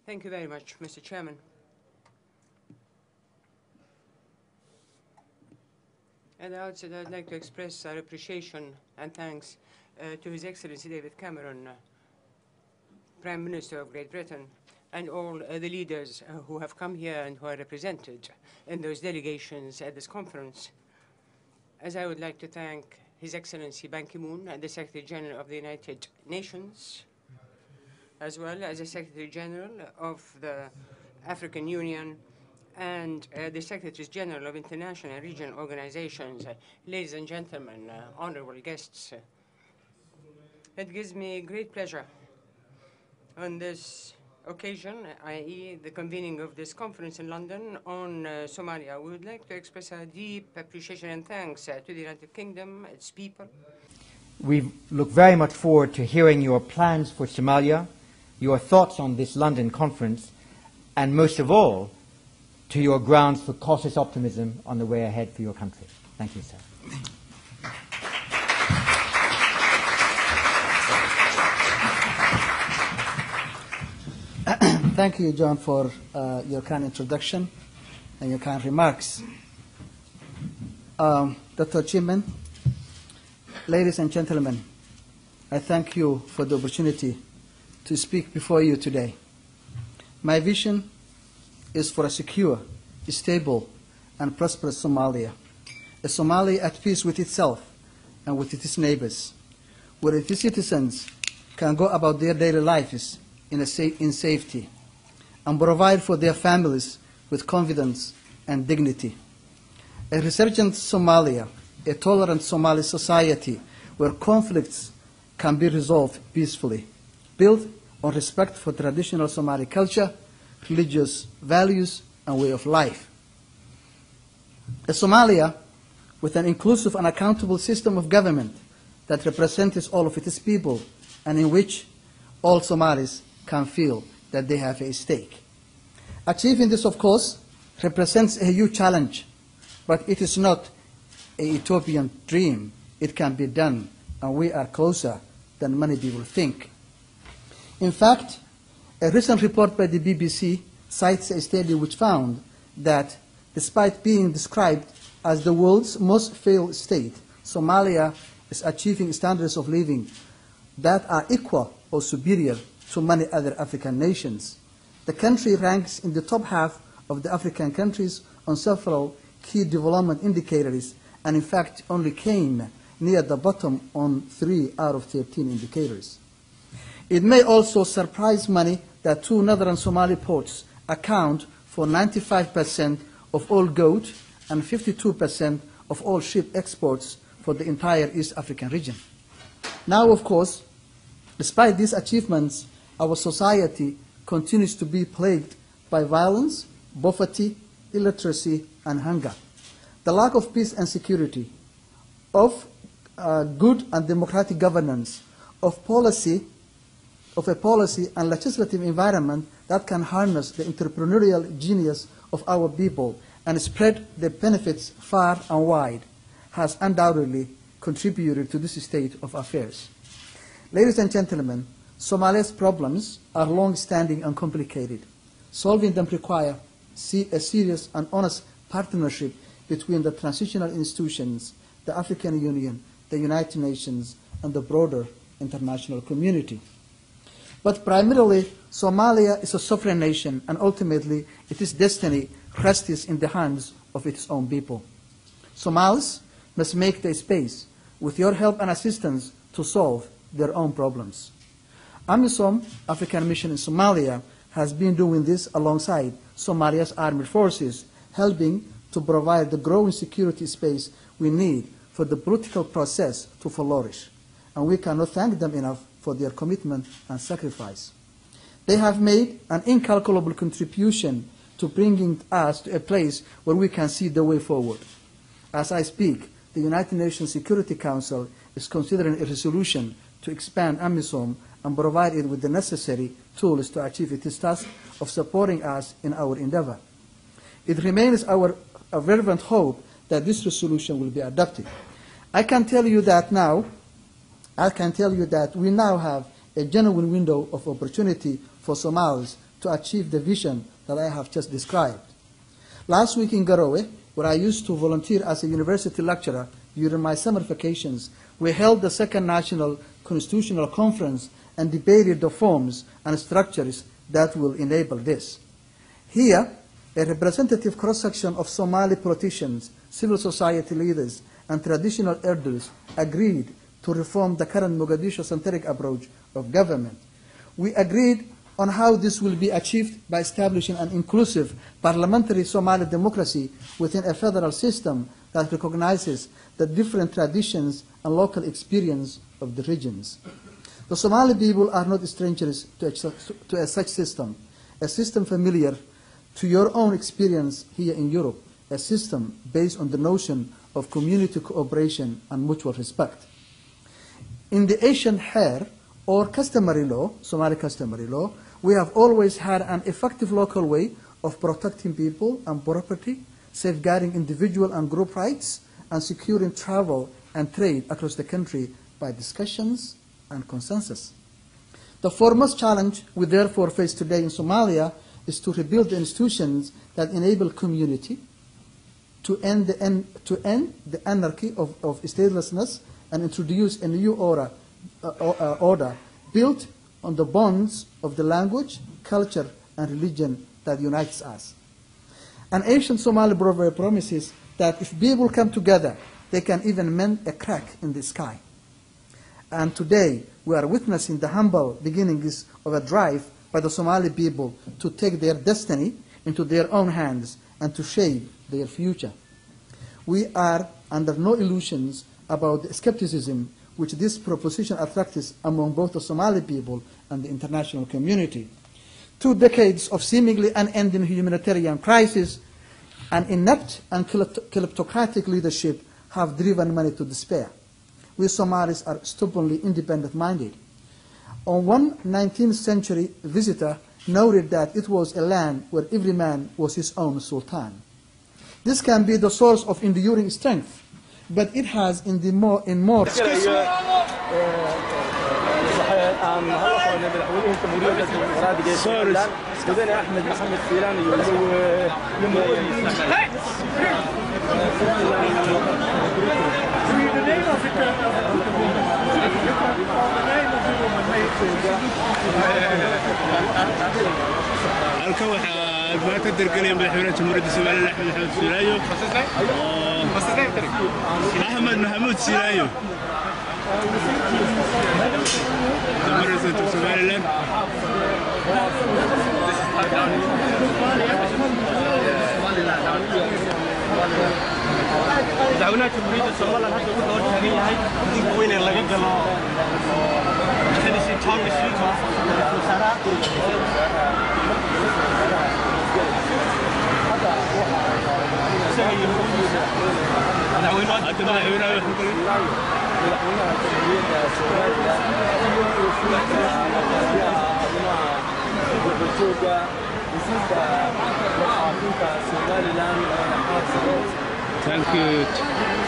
Thank you very much, Mr. Chairman. At the outset, I'd like to express our appreciation and thanks to His Excellency David Cameron, Prime Minister of Great Britain, and all the leaders who have come here and who are represented in those delegations at this conference. As I would like to thank His Excellency Ban Ki-moon, the Secretary General of the United Nations, as well as the Secretary General of the African Union and the Secretaries General of international and regional organizations. Ladies and gentlemen, honorable guests, it gives me great pleasure on this occasion, i.e. the convening of this conference in London on Somalia. We would like to express our deep appreciation and thanks to the United Kingdom, its people. We look very much forward to hearing your plans for Somalia, your thoughts on this London conference, and most of all, to your grounds for cautious optimism on the way ahead for your country. Thank you, sir. Thank you, John, for your kind introduction and your kind remarks. Dr. Chairman, ladies and gentlemen, I thank you for the opportunity to speak before you today. My vision is for a secure, stable, and prosperous Somalia, a Somalia at peace with itself and with its neighbors, where its citizens can go about their daily lives in safety and provide for their families with confidence and dignity. A resurgent Somalia, a tolerant Somali society where conflicts can be resolved peacefully, built on respect for traditional Somali culture, religious values, and way of life. A Somalia with an inclusive and accountable system of government that represents all of its people and in which all Somalis can feel that they have a stake. Achieving this, of course, represents a huge challenge, but it is not a utopian dream. It can be done, and we are closer than many people think. In fact, a recent report by the BBC cites a study which found that despite being described as the world's most failed state, Somalia is achieving standards of living that are equal or superior to many other African nations. The country ranks in the top half of the African countries on several key development indicators, and in fact only came near the bottom on 3 out of 13 indicators. It may also surprise many that 2 northern Somali ports account for 95% of all goat and 52% of all sheep exports for the entire East African region. Now, of course, despite these achievements, our society continues to be plagued by violence, poverty, illiteracy, and hunger. The lack of peace and security, of good and democratic governance, of a policy and legislative environment that can harness the entrepreneurial genius of our people and spread the benefits far and wide, has undoubtedly contributed to this state of affairs. Ladies and gentlemen, Somalia's problems are long-standing and complicated. Solving them require a serious and honest partnership between the transitional institutions, the African Union, the United Nations, and the broader international community. But primarily, Somalia is a sovereign nation, and ultimately, its destiny rests in the hands of its own people. Somalis must make the space, with your help and assistance, to solve their own problems. AMISOM, African Mission in Somalia, has been doing this alongside Somalia's armed forces, helping to provide the growing security space we need for the political process to flourish. And we cannot thank them enough for their commitment and sacrifice. They have made an incalculable contribution to bringing us to a place where we can see the way forward. As I speak, the United Nations Security Council is considering a resolution to expand AMISOM and provide it with the necessary tools to achieve its task of supporting us in our endeavor. It remains our fervent hope that this resolution will be adopted. I can tell you that we now have a genuine window of opportunity for Somalis to achieve the vision that I have just described. Last week in Garowe, where I used to volunteer as a university lecturer during my summer vacations, we held the second National Constitutional Conference and debated the forms and structures that will enable this. Here, a representative cross-section of Somali politicians, civil society leaders, and traditional elders agreed to reform the current Mogadishu-centric approach of government. We agreed on how this will be achieved by establishing an inclusive parliamentary Somali democracy within a federal system that recognizes the different traditions and local experience of the regions. The Somali people are not strangers to such system, a system familiar to your own experience here in Europe, a system based on the notion of community cooperation and mutual respect. In the Asian hair, or customary law, Somali customary law, we have always had an effective local way of protecting people and property, safeguarding individual and group rights, and securing travel and trade across the country by discussions and consensus. The foremost challenge we therefore face today in Somalia is to rebuild the institutions that enable community, to end the anarchy of statelessness, and introduce a new order built on the bonds of the language, culture, and religion that unites us. An ancient Somali proverb promises that if people come together, they can even mend a crack in the sky. And today, we are witnessing the humble beginnings of a drive by the Somali people to take their destiny into their own hands and to shape their future. We are under no illusions about the skepticism which this proposition attracts among both the Somali people and the international community. 2 decades of seemingly unending humanitarian crisis and inept and kleptocratic leadership have driven many to despair. We Somalis are stubbornly independent-minded. One 19th century visitor noted that it was a land where every man was his own sultan. This can be the source of enduring strength, but it has in more halkan waxaa ma ka dirgalay madaxweynaha jamhuuriyadda Soomaaliyeed Axmed Silaanyo Ahmed Mahmoud Silaanyo jamhuuriyadda Soomaaliyeed دعونا تبريد الصومال هذا كله وجهه هاي وين اللي قالوا هذه شيء تام الشيء وسارة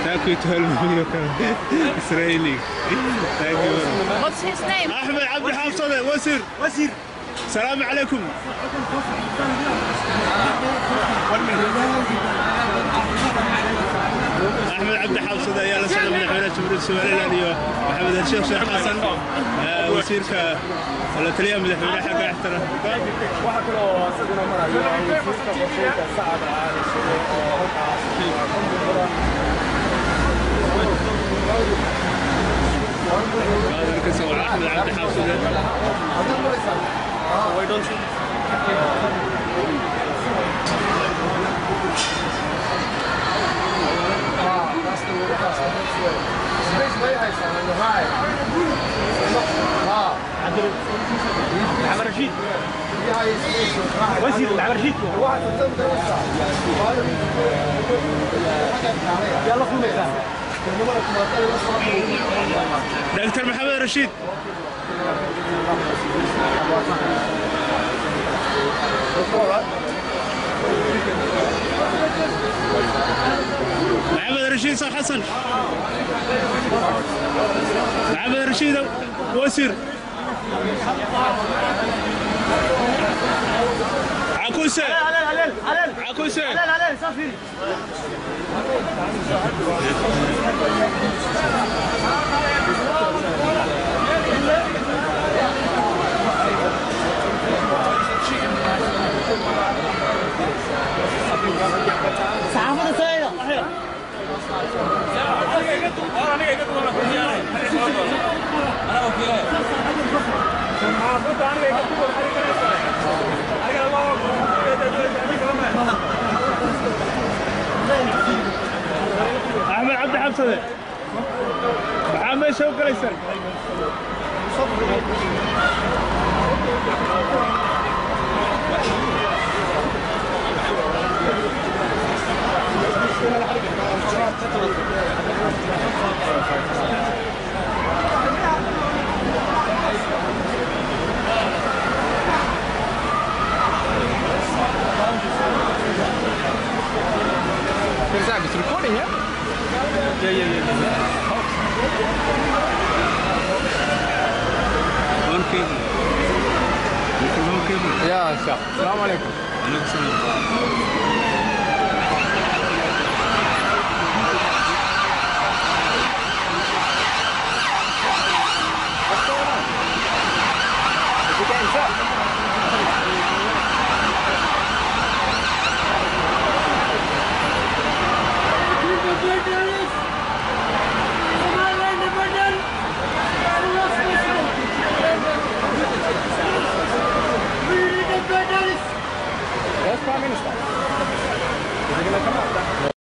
Thank you to help me, Israeli. Thank you. What's his name? Ahmed Abdi Hafsade, Wazir. Salam alaikum. Ahmed Abdi Hafsade, يا لسنا من حوالي جمهورية السومالية محمد الشيخ شيخ حسن وزيرك التلية من حوالي حق احترام. واحد كله سيدنا مرة وزيرك وزيرك سعد على هذا الكسر أحمد عبد حافظ. Why don't you? That's the next way. Space way high on the right. عمر رشيد. وزير عمر رشيد. يلا في المكان. دكتور محمد رشيد. محمد رشيد صح حسن. محمد رشيد وزير. عكوسة عكوسة صحافة سيدة أحمد عبد حمصة محمد شوقي ليسن It's recording, yeah? Yeah. One cable. One cable. Yeah, sure. Assalamu alaikum. Alaikum salam.